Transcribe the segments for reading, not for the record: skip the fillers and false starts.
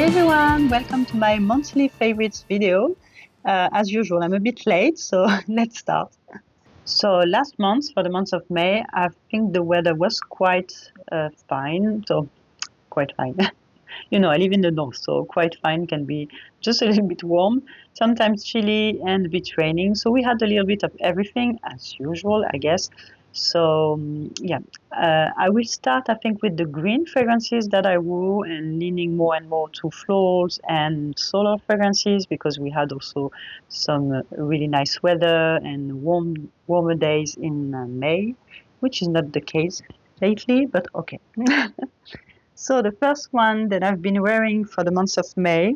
everyone, welcome to my monthly favorites video. As usual, I'm a bit late, so let's start. So last month, for the month of May, I think the weather was quite fine, so quite fine. You know, I live in the north, so quite fine can be just a little bit warm, sometimes chilly and a bit raining. So we had a little bit of everything as usual, I guess. So I will start, I think, with the green fragrances that I wore and leaning more and more to florals and solar fragrances because we had also some really nice weather and warmer days in May, which is not the case lately, but okay. So the first one that I've been wearing for the month of May,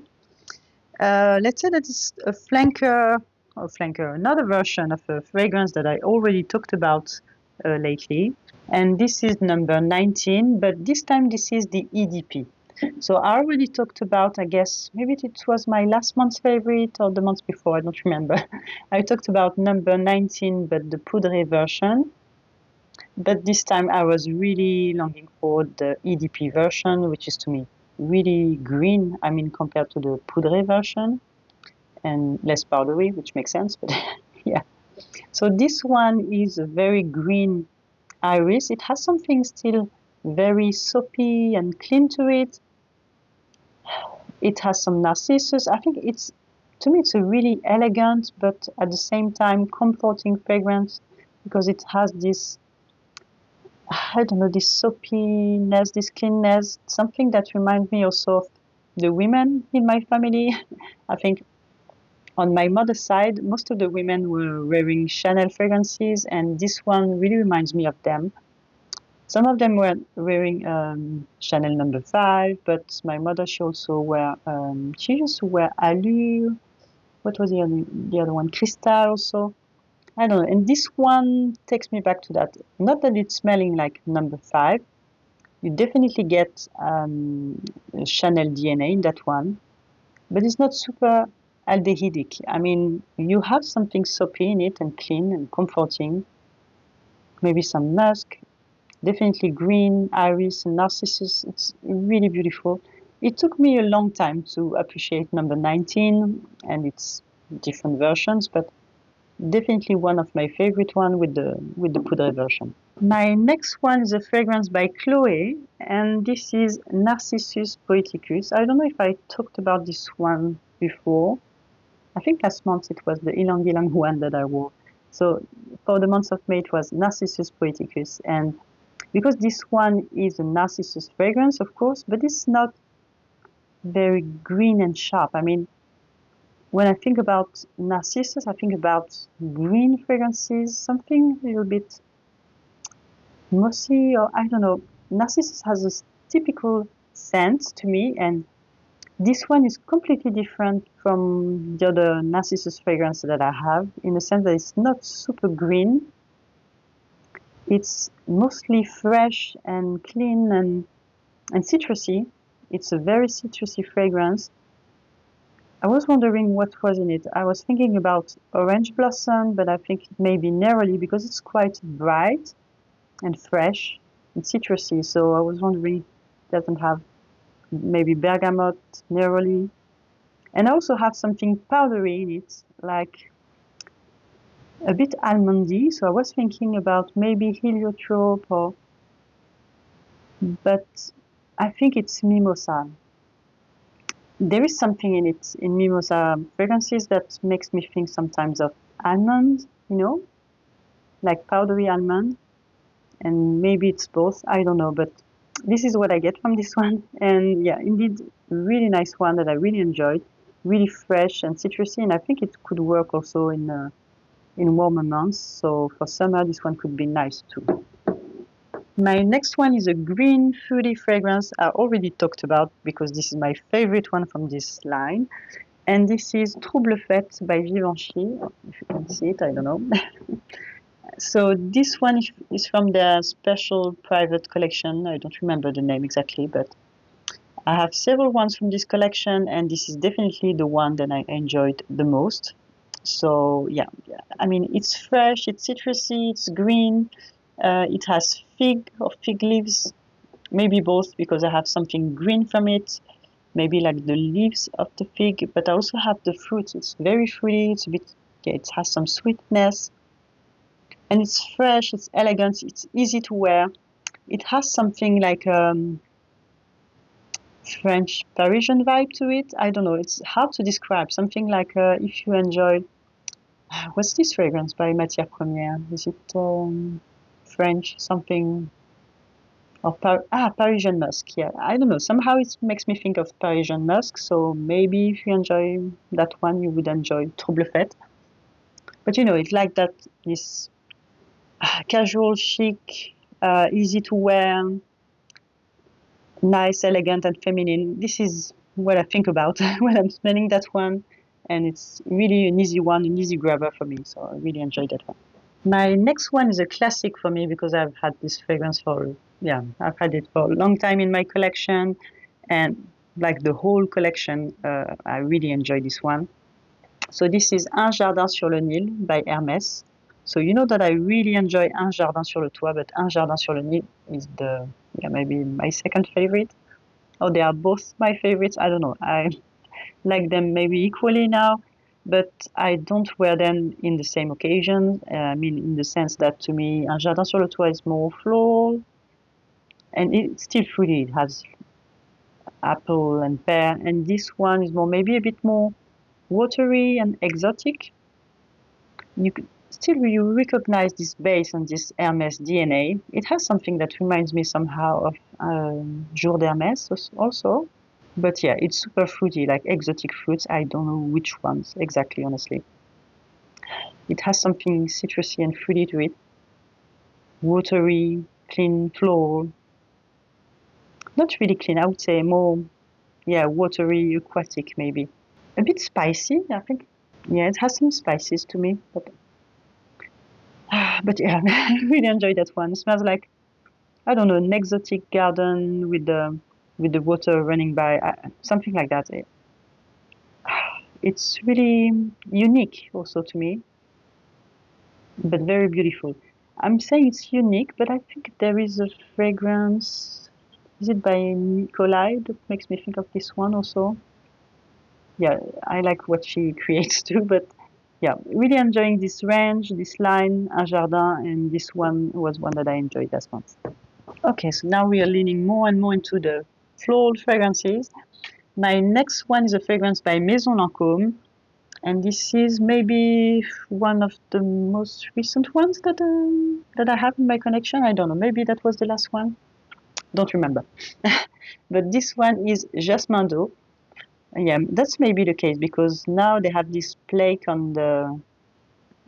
let's say that it's a flanker, another version of a fragrance that I already talked about lately. And this is number 19, but this time this is the EDP. So I already talked about, I guess, maybe it was my last month's favorite or the month before, I don't remember. I talked about number 19, but the poudre version. But this time I was really longing for the EDP version, which is to me really green, I mean, compared to the poudre version and less powdery, which makes sense, but yeah. So this one is a very green iris. It has something still very soapy and clean to it. It has some narcissus. I think to me, it's a really elegant, but at the same time comforting fragrance because it has this, I don't know, this soapiness, this cleanness, something that reminds me also of the women in my family. I think on my mother's side, most of the women were wearing Chanel fragrances, and this one really reminds me of them. Some of them were wearing Chanel number 5, but my mother, she also she used to wear Allure. What was the other one? Cristal also. I don't know. And this one takes me back to that. Not that it's smelling like number 5. You definitely get Chanel DNA in that one, but it's not super aldehydic. I mean, you have something soapy in it and clean and comforting. Maybe some musk, definitely green, iris, and narcissus. It's really beautiful. It took me a long time to appreciate number 19 and its different versions, but definitely one of my favorite one with the poudre version. My next one is a fragrance by Chloe, and this is Narcissus Poeticus. I don't know if I talked about this one before. I think last month it was the Ilang Ilang one that I wore. So for the month of May it was Narcissus Poeticus, and because this one is a Narcissus fragrance, of course, but it's not very green and sharp. I mean, when I think about Narcissus, I think about green fragrances, something a little bit mossy, or I don't know. Narcissus has a typical scent to me, and this one is completely different from the other Narcissus fragrance that I have, in the sense that it's not super green. It's mostly fresh and clean and citrusy. It's a very citrusy fragrance. I was wondering what was in it. I was thinking about orange blossom, but I think it may be neroli because it's quite bright and fresh and citrusy. So I was wondering if it doesn't have maybe bergamot, neroli. And I also have something powdery in it, like a bit almondy. So I was thinking about maybe heliotrope, but I think it's mimosa. There is something in it, in mimosa fragrances, that makes me think sometimes of almond, you know, like powdery almond, and maybe it's both, I don't know, but this is what I get from this one. And yeah, indeed, really nice one that I really enjoyed, really fresh and citrusy, and I think it could work also in warmer months. So for summer, this one could be nice too. My next one is a green fruity fragrance I already talked about because this is my favorite one from this line. And this is Trouble-Fête by Givenchy. If you can see it, I don't know. So this one is from their special private collection. I don't remember the name exactly, but I have several ones from this collection, and this is definitely the one that I enjoyed the most. So yeah, I mean, it's fresh, it's citrusy, it's green. It has fig leaves, maybe both because I have something green from it. maybe like the leaves of the fig, but I also have the fruit. It's very fruity. It's a bit, yeah, it has some sweetness, and it's fresh. It's elegant. It's easy to wear. It has something like French Parisian vibe to it. I don't know. It's hard to describe. Something like if you enjoy, what's this fragrance by Matière Première? Is it French? Something of Parisian musk. Yeah, I don't know. Somehow it makes me think of Parisian musk. So maybe if you enjoy that one, you would enjoy Trouble-Fête. But you know, it's like that. This casual, chic, easy to wear, nice, elegant, and feminine. This is what I think about when I'm smelling that one. And it's really an easy one, an easy grabber for me. So I really enjoyed that one. My next one is a classic for me because I've had this fragrance I've had it for a long time in my collection. And like the whole collection, I really enjoy this one. So this is Un Jardin sur le Nil by Hermès. So you know that I really enjoy Un Jardin sur le Toit, but Un Jardin sur le Nil is maybe my second favorite. Oh, they are both my favorites. I don't know. I like them maybe equally now, but I don't wear them in the same occasion. I mean, in the sense that to me, Un Jardin sur le Toit is more floral, and it's still fruity. It has apple and pear, and this one is maybe a bit more watery and exotic. You recognize this base and this Hermès DNA. It has something that reminds me somehow of Jour d'Hermès also. But yeah, it's super fruity, like exotic fruits. I don't know which ones exactly, honestly. It has something citrusy and fruity to it. Watery, clean, floral. Not really clean, I would say more, watery, aquatic maybe. A bit spicy, I think. Yeah, it has some spices to me, but yeah, I really enjoy that one. It smells like, I don't know, an exotic garden with the water running by, something like that. It's really unique also to me, but very beautiful. I'm saying it's unique, but I think there is a fragrance. Is it by Nicolai that makes me think of this one also? Yeah, I like what she creates too, but yeah, really enjoying this range, this line, Un Jardin, and this one was one that I enjoyed last month. Okay, so now we are leaning more and more into the floral fragrances. My next one is a fragrance by Maison Lancôme, and this is maybe one of the most recent ones that I have in my collection. I don't know, maybe that was the last one. Don't remember. But this one is Jasmin d'eau. Yeah, that's maybe the case because now they have this plaque on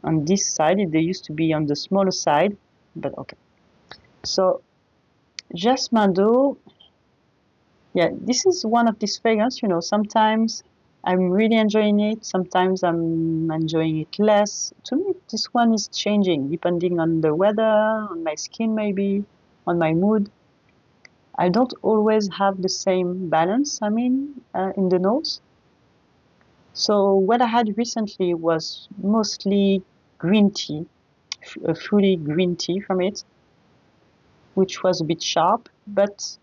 this side. They used to be on the smaller side, but okay. So Jasmin d'eau, yeah, this is one of these fragrances, sometimes I'm really enjoying it, sometimes I'm enjoying it less. To me, this one is changing depending on the weather, on my skin maybe, on my mood. I don't always have the same balance, in the notes. So what I had recently was mostly green tea, a fruity green tea from it, which was a bit sharp, but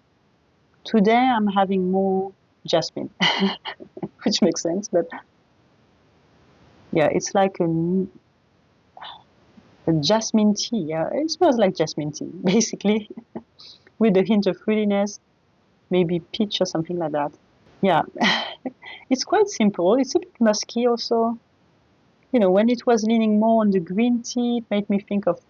today I'm having more jasmine, which makes sense, but yeah, it's like a jasmine tea. Yeah, it smells like jasmine tea, basically, with a hint of fruitiness, maybe peach or something like that. Yeah, it's quite simple. It's a bit musky also. When it was leaning more on the green tea, it made me think of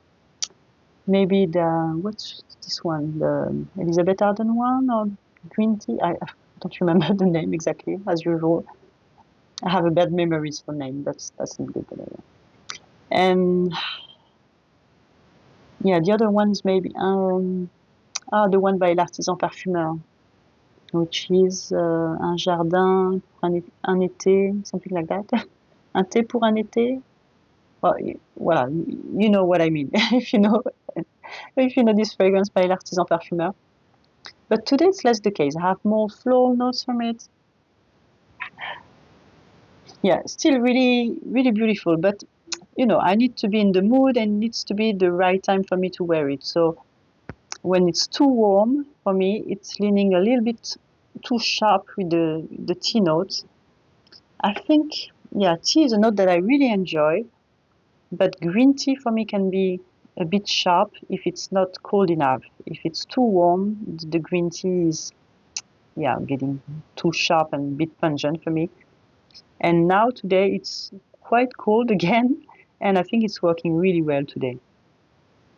maybe what's this one, the Elizabeth Arden one or green tea? I don't remember the name exactly, as usual. I have a bad memories for name. That's not good. And yeah, the other one is maybe the one by l'Artisan Parfumeur, which is un jardin pour un été, something like that. Un thé pour un été. Well, you know what I mean. if you know this fragrance by l'Artisan Parfumeur. But today it's less the case. I have more floral notes from it. Yeah, still really, really beautiful. But, I need to be in the mood and it needs to be the right time for me to wear it. So when it's too warm for me, it's leaning a little bit too sharp with the tea notes. I think, yeah, tea is a note that I really enjoy, but green tea for me can be a bit sharp if it's not cold enough. If it's too warm, the green tea is, yeah, getting too sharp and a bit pungent for me. And now today it's quite cold again, and I think it's working really well today.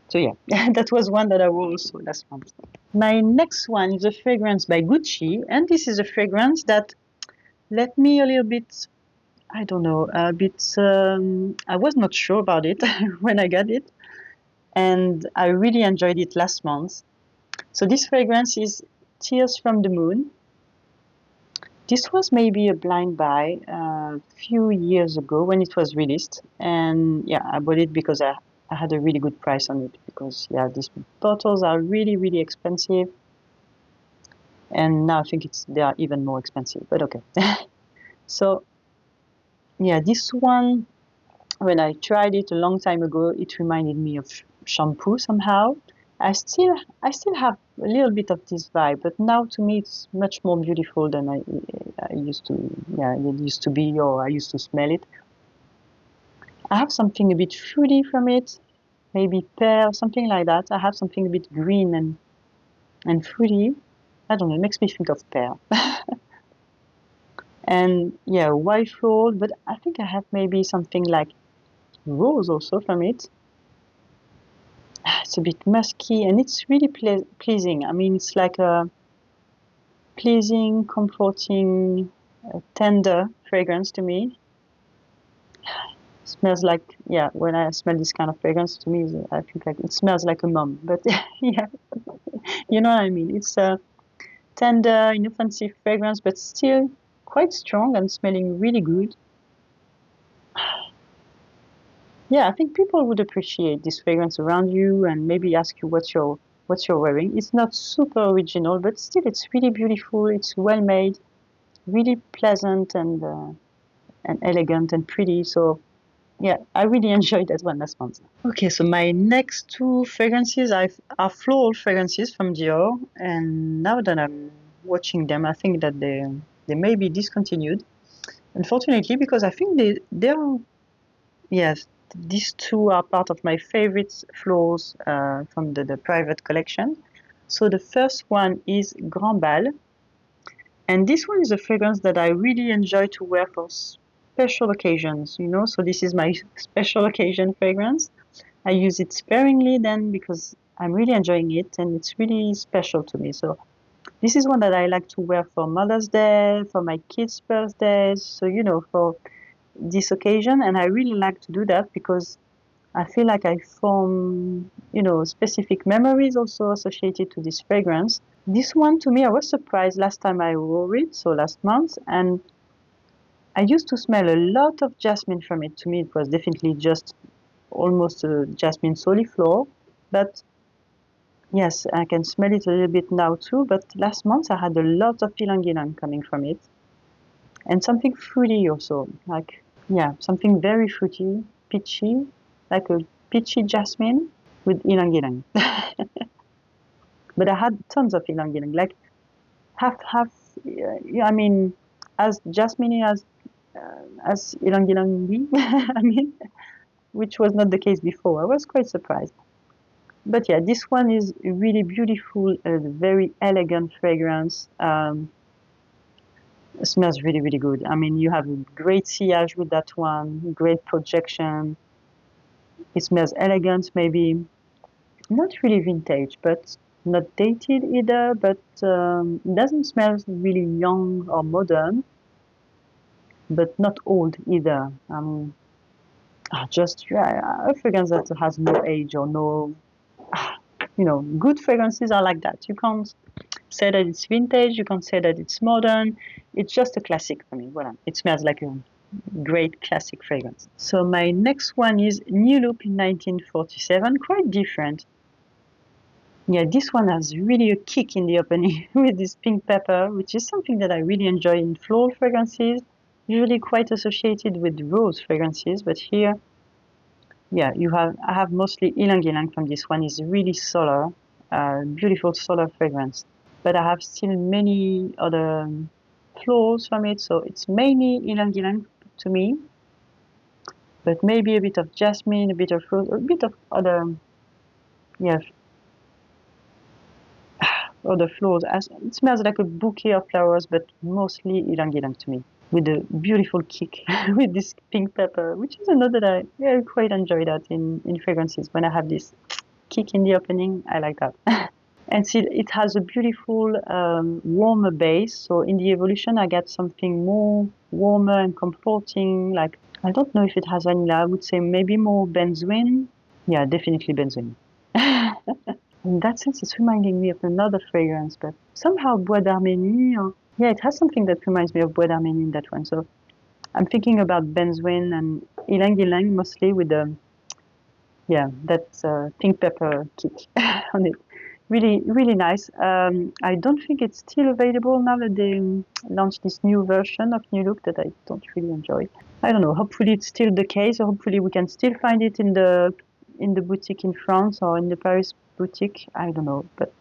So yeah, that was one that I wore also last month. My next one is a fragrance by Gucci, and this is a fragrance that left me a little bit, I don't know, a bit, I was not sure about it when I got it, and I really enjoyed it last month. So this fragrance is Tears from the Moon. This was maybe a blind buy a few years ago when it was released, and yeah, I bought it because I had a really good price on it, because yeah, these bottles are really, really expensive, and now I think they are even more expensive, but okay. So yeah, this one, when I tried it a long time ago, it reminded me of shampoo somehow. I still have a little bit of this vibe, but now to me it's much more beautiful than I used to. Yeah, it used to be, or I used to smell it. I have something a bit fruity from it, maybe pear, something like that. I have something a bit green and fruity. I don't know, it makes me think of pear. And yeah, white floral, but I think I have maybe something like rose also from it. It's a bit musky and it's really pleasing. I mean, it's like a pleasing, comforting, tender fragrance to me. It smells like, yeah, when I smell this kind of fragrance, to me, I think like it smells like a mom. But yeah, you know what I mean. It's a tender, inoffensive fragrance, but still quite strong and smelling really good. Yeah, I think people would appreciate this fragrance around you and maybe ask you what you're wearing. It's not super original, but still it's really beautiful. It's well made, really pleasant and elegant and pretty. So yeah, I really enjoyed that one last month. Okay, so my next two fragrances are floral fragrances from Dior, and now that I'm watching them, I think that they may be discontinued. Unfortunately, because I think they're, yes, these two are part of my favorite florals from the private collection. So the first one is Grand Bal, and this one is a fragrance that I really enjoy to wear for special occasions, you know. So this is my special occasion fragrance. I use it sparingly then because I'm really enjoying it and it's really special to me. So this is one that I like to wear for Mother's Day, for my kids' birthdays. So, you know, for this occasion, and I really like to do that because I feel like I form, you know, specific memories also associated to this fragrance. This one, to me, I was surprised last time I wore it, so last month, and I used to smell a lot of jasmine from it. To me, it was definitely just almost a jasmine soliflor, but yes, I can smell it a little bit now too, but last month I had a lot of ylang-ylang coming from it, and something fruity also, like, yeah, something very fruity, peachy, like a peachy jasmine with ylang-ylang. But I had tons of ylang-ylang, like half. Yeah, I mean, as jasmine as ylang-ylang. I mean, which was not the case before. I was quite surprised. But yeah, this one is really beautiful, a very elegant fragrance. It smells really, really good. I mean, you have a great sillage with that one, great projection. It smells elegant, maybe not really vintage, but not dated either, but it doesn't smell really young or modern, but not old either. Just yeah, a fragrance that has no age or no, you know, good fragrances are like that. You can't say that it's vintage, you can't say that it's modern. It's just a classic for me. Voilà. It smells like a great classic fragrance. So my next one is New Look in 1947, quite different. Yeah, this one has really a kick in the opening with this pink pepper, which is something that I really enjoy in floral fragrances, usually quite associated with rose fragrances, but here, yeah, I have mostly ylang ylang from this one. It's really solar, beautiful solar fragrance. but I have still many other floors from it, so it's mainly ylang ylang to me, but maybe a bit of jasmine, a bit of rose, a bit of other, yeah, other flowers. It smells like a bouquet of flowers, but mostly ylang ylang to me, with a beautiful kick with this pink pepper, which is another that I quite enjoy that in fragrances. When I have this kick in the opening, I like that. And see, it has a beautiful warmer base. So in the evolution, I get something more warmer and comforting. Like, I don't know if it has vanilla. I would say maybe more benzoin. Yeah, definitely benzoin. In that sense, it's reminding me of another fragrance, but somehow Bois d'Arménie. Yeah, it has something that reminds me of Bois d'Arménie in that one. So I'm thinking about benzoin and ylang ylang mostly with that pink pepper kick on it. Really, really nice. I don't think it's still available now that they launched this new version of New Look that I don't really enjoy. I don't know. Hopefully it's still the case, or hopefully we can still find it in the boutique in France or in the Paris boutique. I don't know, but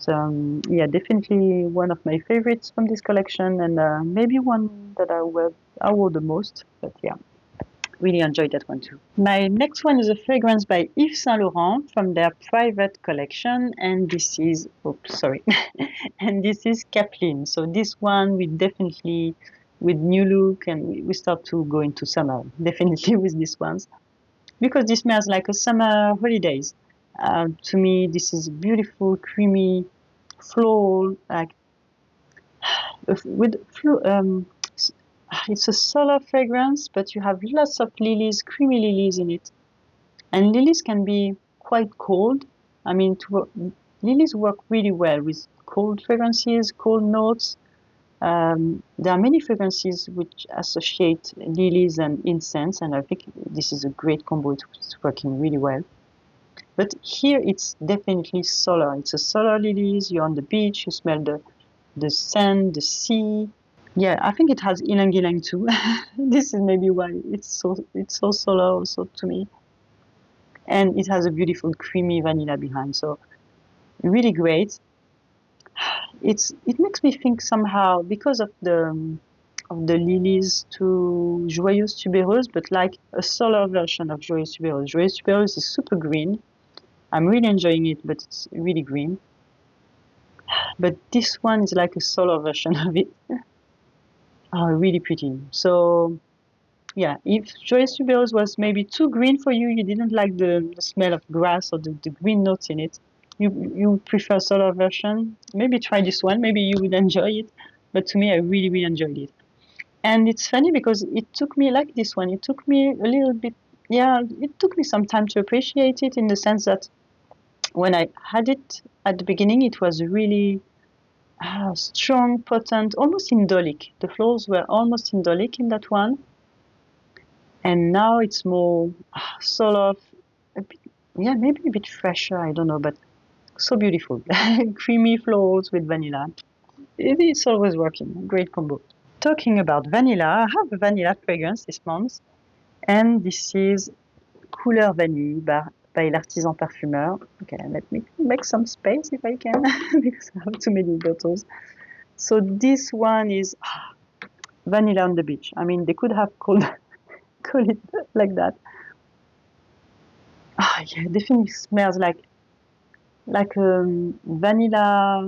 yeah, definitely one of my favorites from this collection, and maybe one that I wore the most. But yeah, really enjoyed that one too. My next one is a fragrance by Yves Saint Laurent from their private collection, and this is and this is Capeline. So this one we definitely, with New Look, and we start to go into summer definitely with these ones, because this smells like a summer holidays. To me, this is beautiful, creamy, floral, like with it's a solar fragrance, but you have lots of lilies, creamy lilies in it. And lilies can be quite cold. I mean, lilies work really well with cold fragrances, cold notes. There are many fragrances which associate lilies and incense, and I think this is a great combo. It's working really well. But here it's definitely solar. It's a solar lilies. You're on the beach. You smell the sand, the sea. Yeah, I think it has ylang ylang too. This is maybe why it's so solar also to me. And it has a beautiful creamy vanilla behind, so really great. It makes me think somehow, because of the lilies, to Joyeuse Tubéreuse, but like a solar version of Joyeuse Tubéreuse. Joyeuse Tubéreuse is super green. I'm really enjoying it, but it's really green. But this one is like a solar version of it. Really pretty. So yeah, if Joyeuse Tubéreuse was maybe too green for you, you didn't like the smell of grass or the green notes in it, you prefer solar version, maybe try this one. Maybe you would enjoy it. But to me, I really, really enjoyed it. And it's funny because it took me, like this one, it took me a little bit, it took me some time to appreciate it, in the sense that when I had it at the beginning, it was really strong, potent, almost indolic. The floors were almost indolic in that one. And now it's more solar, a bit, maybe a bit fresher, I don't know, but so beautiful. Creamy floors with vanilla. It's always working. Great combo. Talking about vanilla, I have a vanilla fragrance this month, and this is Couleur vanille by l'Artisan Parfumeur. Okay, let me make some space if I can, because I have too many bottles. So this one is vanilla on the beach. I mean, they could have called it like that. Yeah, definitely smells like vanilla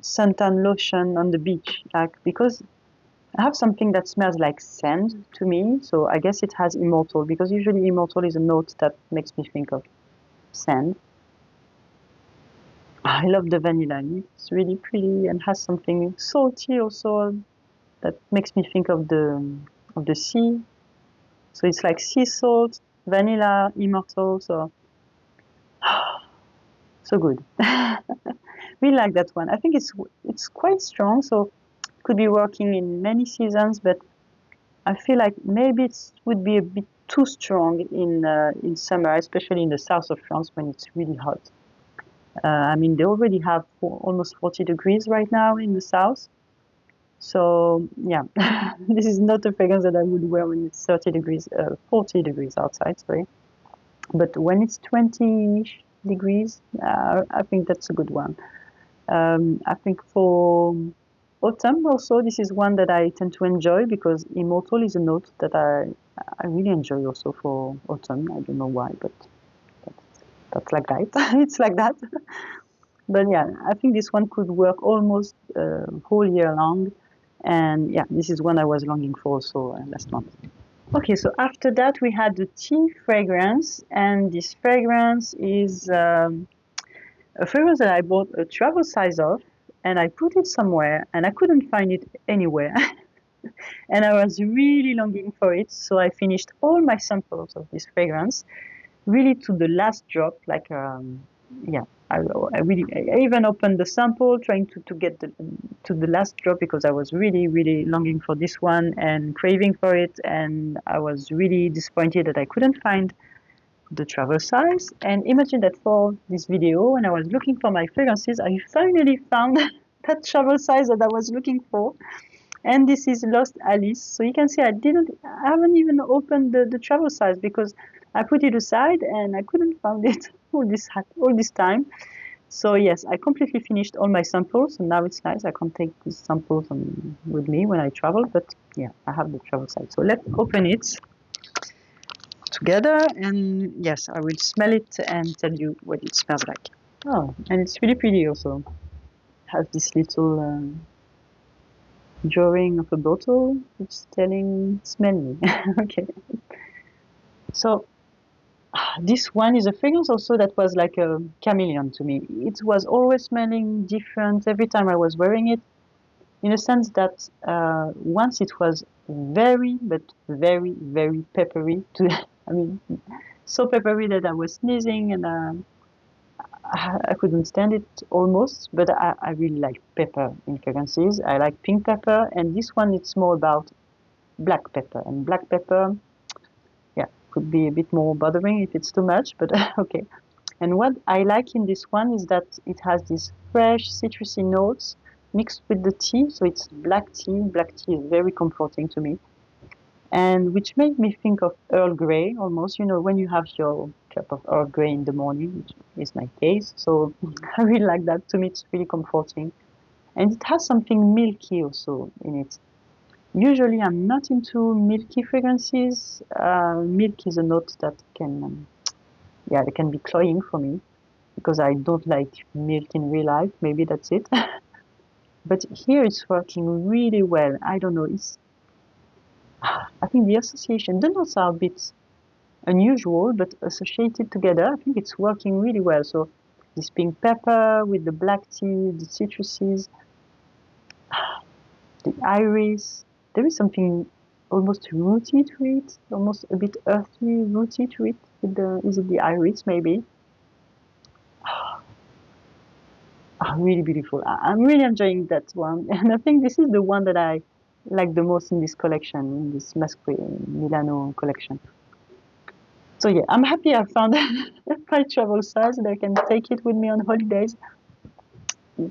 suntan lotion on the beach. Like, because I have something that smells like sand to me, so I guess it has immortal, because usually immortal is a note that makes me think of sand. I love the vanilla. It's really pretty and has something salty also that makes me think of the sea. So it's like sea salt, vanilla, immortal. So good. Really like that one. I think it's quite strong, so could be working in many seasons, but I feel like maybe it would be a bit too strong in summer, especially in the south of France when it's really hot. I mean, they already have almost 40 degrees right now in the south. So yeah, this is not a fragrance that I would wear when it's 40 degrees outside, sorry. But when it's 20 degrees, I think that's a good one. I think for autumn also, this is one that I tend to enjoy because Immortal is a note that I really enjoy also for autumn. I don't know why, but that's like that. It's like that. But yeah, I think this one could work almost whole year long. And yeah, this is one I was longing for also last month. Okay, so after that we had the tea fragrance, and this fragrance is a fragrance that I bought a travel size of, and I put it somewhere, and I couldn't find it anywhere. And I was really longing for it, so I finished all my samples of this fragrance, really to the last drop. Like, yeah, I really, I even opened the sample, trying to get to the last drop because I was really, really longing for this one and craving for it, and I was really disappointed that I couldn't find the travel size. And imagine that for this video, when I was looking for my fragrances, I finally found that travel size that I was looking for. And this is Lost Alice. So you can see I haven't even opened the travel size because I put it aside and I couldn't find it all this time. So yes, I completely finished all my samples, and now it's nice. I can take these samples with me when I travel, but yeah, I have the travel size. So let's open it together, and yes, I will smell it and tell you what it smells like. Oh, and it's really pretty also. It has this little drawing of a bottle. It's telling, smell me. Okay. So this one is a fragrance also that was like a chameleon to me. It was always smelling different every time I was wearing it, in a sense that once it was very, but very, very peppery. I mean, so peppery that I was sneezing and I couldn't stand it almost. But I really like pepper in fragrances. I like pink pepper, and this one it's more about black pepper. And black pepper, yeah, could be a bit more bothering if it's too much, but okay. And what I like in this one is that it has these fresh citrusy notes mixed with the tea. So it's black tea. Black tea is very comforting to me. And which made me think of Earl Grey almost, when you have your cup of Earl Grey in the morning, which is my case. So I really like that. To me, it's really comforting. And it has something milky also in it. Usually I'm not into milky fragrances. Milk is a note that they can be cloying for me because I don't like milk in real life. Maybe that's it. But here it's working really well. I don't know. I think the association, the notes are a bit unusual, but associated together, I think it's working really well. So this pink pepper with the black tea, the citruses, the iris, there is something almost rooty to it, almost a bit earthy, rooty to it. Is it the iris maybe? Really beautiful. I'm really enjoying that one. And I think this is the one that I like the most in this collection, in this Masque Milano collection. So yeah, I'm happy I found my travel size and I can take it with me on holidays.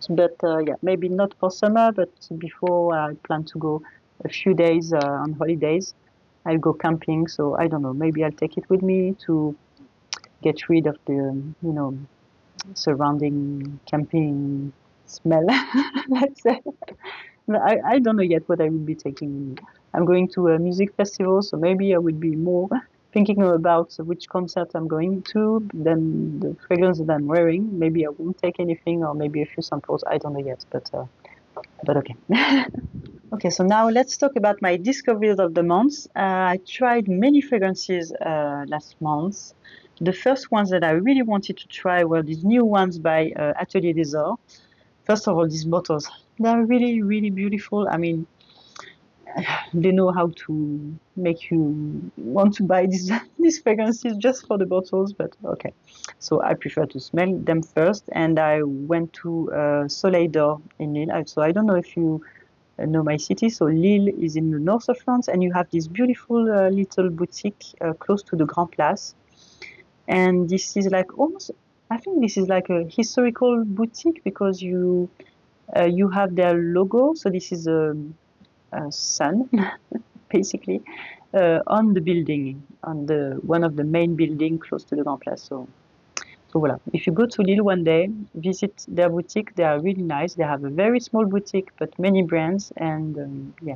But yeah, maybe not for summer, but before I plan to go a few days on holidays. I'll go camping, so I don't know. Maybe I'll take it with me to get rid of the, surrounding camping smell, let's say. I don't know yet what I will be taking. I'm going to a music festival, so maybe I will be more thinking about which concert I'm going to than the fragrance that I'm wearing. Maybe I won't take anything, or maybe a few samples. I don't know yet, but okay. Okay, so now let's talk about my discoveries of the month. I tried many fragrances last month. The first ones that I really wanted to try were these new ones by Atelier Dior. First of all, these bottles, they're really, really beautiful. I mean, they know how to make you want to buy these fragrances just for the bottles, but okay. So I prefer to smell them first, and I went to Soleil d'Or in Lille. So I don't know if you know my city. So Lille is in the north of France, and you have this beautiful little boutique close to the Grand Place. And this is like almost, I think this is like a historical boutique because you have their logo. So this is a sun, basically, on the building, on the one of the main building close to the Grand Place. So So voilà, if you go to Lille one day, visit their boutique. They are really nice. They have a very small boutique, but many brands, and yeah.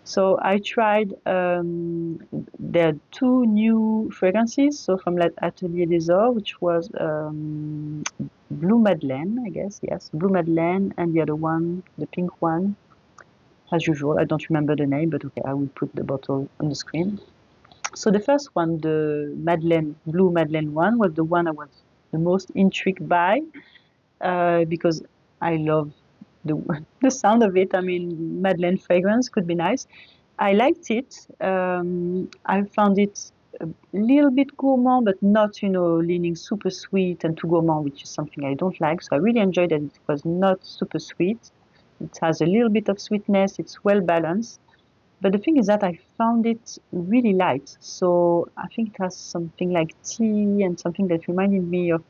So I tried their two new fragrances. So from Atelier des Ors, which was Blue Madeleine, I guess. Yes, Blue Madeleine, and the other one, the pink one. As usual, I don't remember the name, but okay, I will put the bottle on the screen. So the first one, the Madeleine, Blue Madeleine one, was the one I was the most intrigued by because I love the the sound of it. I mean, Madeleine fragrance could be nice. I liked it. I found it a little bit gourmand, but not, leaning super sweet and too gourmand, which is something I don't like. So I really enjoyed that it was not super sweet. It has a little bit of sweetness. It's well balanced. But the thing is that I found it really light. So I think it has something like tea and something that reminded me of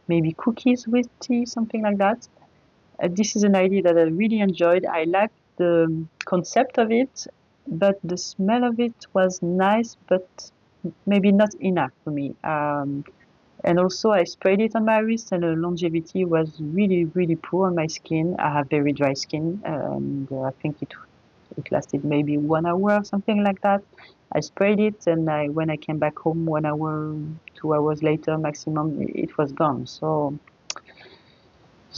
maybe cookies with tea, something like that. This is an idea that I really enjoyed. I liked the concept of it, but the smell of it was nice, but maybe not enough for me. And also, I sprayed it on my wrist, and the longevity was really, really poor on my skin. I have very dry skin, and I think it lasted maybe 1 hour or something like that. I sprayed it, and when I came back home 1 hour, 2 hours later maximum, it was gone. So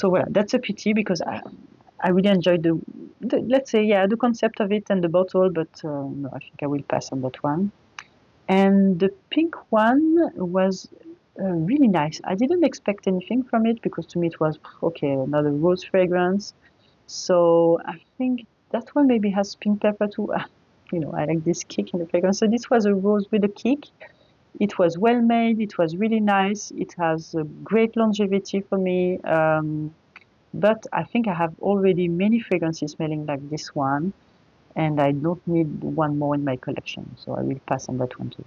well, that's a pity because I really enjoyed the let's say, yeah, the concept of it and the bottle, but no, I think I will pass on that one. And the pink one was really nice. I didn't expect anything from it because to me it was okay, another rose fragrance. So I think that one maybe has pink pepper too. I like this kick in the fragrance. So this was a rose with a kick. It was well made. It was really nice. It has a great longevity for me. But I think I have already many fragrances smelling like this one, and I don't need one more in my collection. So I will pass on that one too.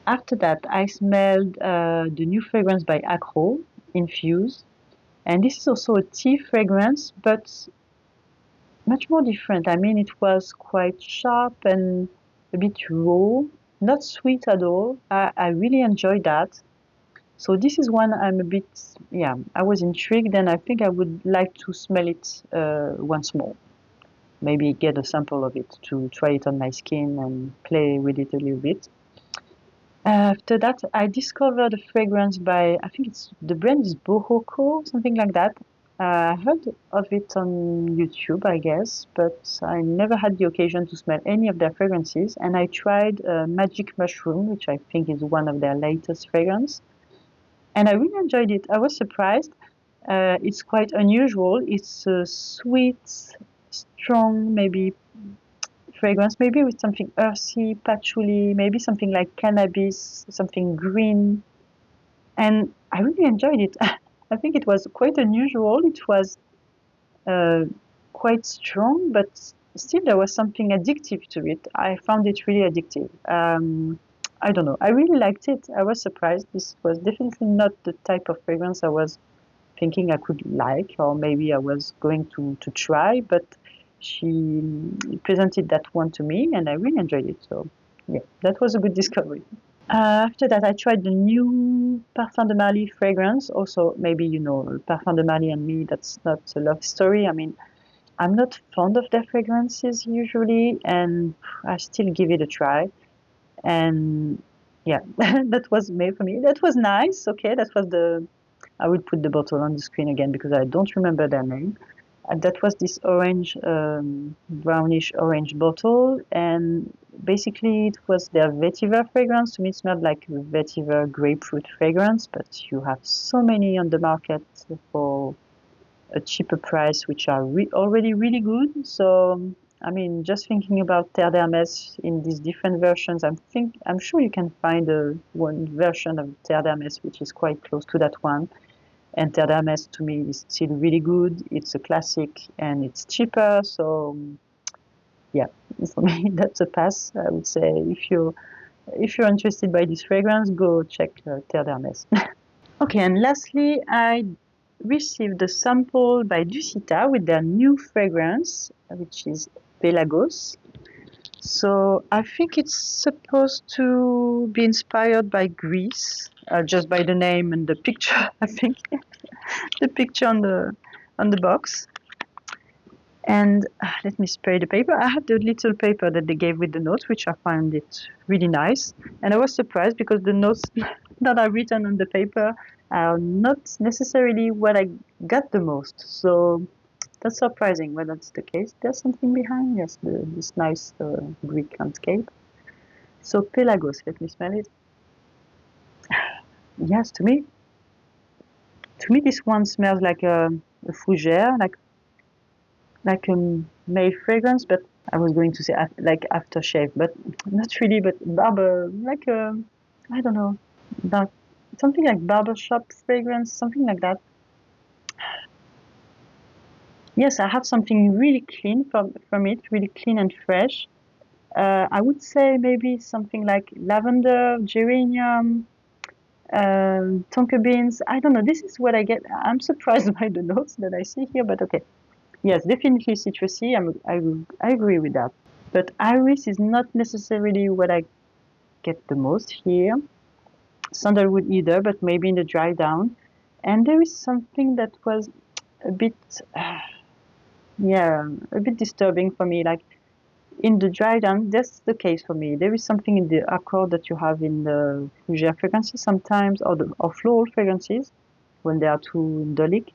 After that, I smelled the new fragrance by Akro, Infuse. And this is also a tea fragrance, but much more different. I mean, it was quite sharp and a bit raw, not sweet at all. I really enjoyed that. So this is one I'm a bit, yeah, I was intrigued and I think I would like to smell it once more. Maybe get a sample of it to try it on my skin and play with it a little bit. After that, I discovered a fragrance by, I think the brand is Bohoboco, something like that. I heard of it on YouTube, I guess, but I never had the occasion to smell any of their fragrances. And I tried Magic Mushroom, which I think is one of their latest fragrance. And I really enjoyed it. I was surprised. It's quite unusual. It's a sweet, strong, maybe fragrance, maybe with something earthy, patchouli, maybe something like cannabis, something green. And I really enjoyed it. I think it was quite unusual. It was uh, quite strong, but still there was something addictive to it. I found it really addictive. I don't know. I really liked it. I was surprised. This was definitely not the type of fragrance I was thinking I could like, or maybe I was going to try, but she presented that one to me and I really enjoyed it. So yeah, that was a good discovery. After that, I tried the new Parfum de Marly fragrance. Also, maybe Parfum de Marly and me, that's not a love story. I mean, I'm not fond of their fragrances usually, and I still give it a try. And yeah, that was made for me. That was nice. Okay, that was I will put the bottle on the screen again because I don't remember their name. That was this orange, brownish orange bottle, and basically it was their vetiver fragrance. To me, it smelled like vetiver grapefruit fragrance, but you have so many on the market for a cheaper price, which are already really good. So, I mean, just thinking about Terre d'Hermès in these different versions, I'm sure you can find one version of Terre d'Hermès which is quite close to that one. And Terre d'Hermès to me is still really good. It's a classic and it's cheaper. So yeah, for me that's a pass. I would say if you're interested by this fragrance, go check Terre d'Hermès. Okay, and lastly, I received a sample by Dusita with their new fragrance, which is Pelagos. So I think it's supposed to be inspired by Greece, just by the name and the picture. I think the picture on the box. And let me spray the paper. I have the little paper that they gave with the notes, which I find it really nice. And I was surprised because the notes that are written on the paper are not necessarily what I got the most. So that's surprising when that's the case. There's something behind, yes, this nice Greek landscape. So Pelagos, let me smell it. Yes, to me this one smells like a fougère, like a May fragrance, but I was going to say like aftershave, but not really, but barber, like a, I don't know, that, something like barbershop fragrance, something like that. Yes, I have something really clean from it, really clean and fresh. I would say maybe something like lavender, geranium, tonka beans. I don't know. This is what I get. I'm surprised by the notes that I see here, but okay. Yes, definitely citrusy. I agree with that. But iris is not necessarily what I get the most here. Sandalwood either, but maybe in the dry down. And there is something that was a bit, yeah, a bit disturbing for me. Like in the dry down, that's the case for me. There is something in the Akro that you have in the fougère fragrances sometimes, or floral fragrances when they are too indolic.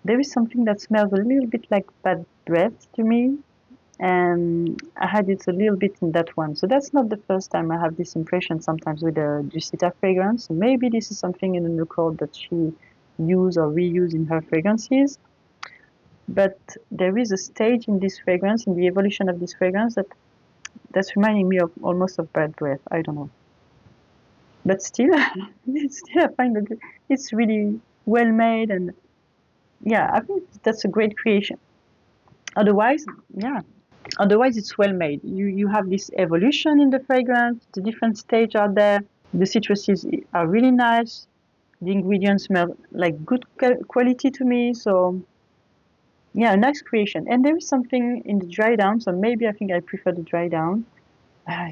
There is something that smells a little bit like bad breath to me, and I had it a little bit in that one. So that's not the first time I have this impression sometimes with the Dusita fragrance. Maybe this is something in the Nucor that she use or reuse in her fragrances. But there is a stage in this fragrance, in the evolution of this fragrance, that's reminding me of almost of bad breath. I don't know. But still, still I find that it's really well made, and yeah, I think that's a great creation. Otherwise, yeah, otherwise it's well made. You have this evolution in the fragrance, the different stages are there, the citruses are really nice, the ingredients smell like good quality to me, so yeah, a nice creation. And there is something in the dry down, so maybe I think I prefer the dry down.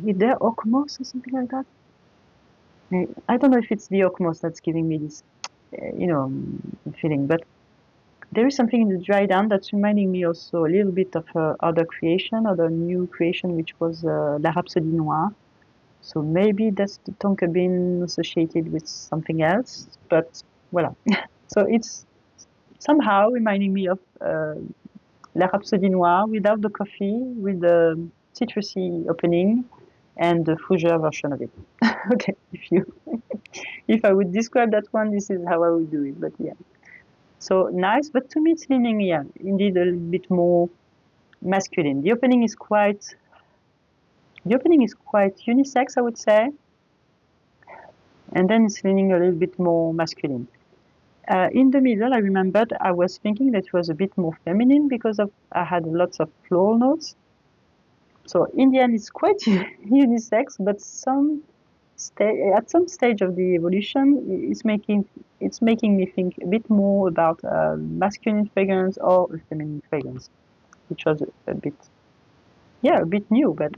Is there Okmos or something like that? I don't know if it's the Okmos that's giving me this feeling, but there is something in the dry down that's reminding me also a little bit of other new creation, which was La Rhapsodie Noire. So maybe that's the tonka bean associated with something else, but voila. So it's somehow reminding me of La Rhapsodie Noire without the coffee, with the citrusy opening and the fougère version of it. Okay, if I would describe that one, this is how I would do it, but yeah. So nice, but to me it's leaning, yeah, indeed a little bit more masculine. The opening is quite unisex, I would say, and then it's leaning a little bit more masculine. In the middle, I remembered I was thinking that it was a bit more feminine because I had lots of floral notes. So in the end, it's quite unisex, but at some stage of the evolution, it's making me think a bit more about masculine fragrance or a feminine fragrance, which was a bit new, but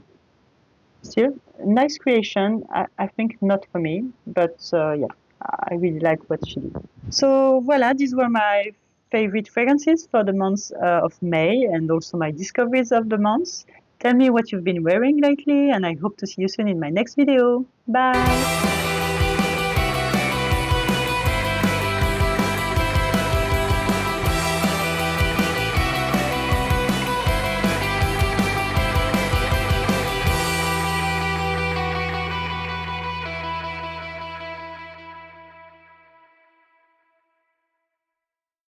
still nice creation. I think not for me, but yeah, I really like what she did. So voila, these were my favorite fragrances for the month of May, and also my discoveries of the month. Tell me what you've been wearing lately, and I hope to see you soon in my next video. Bye!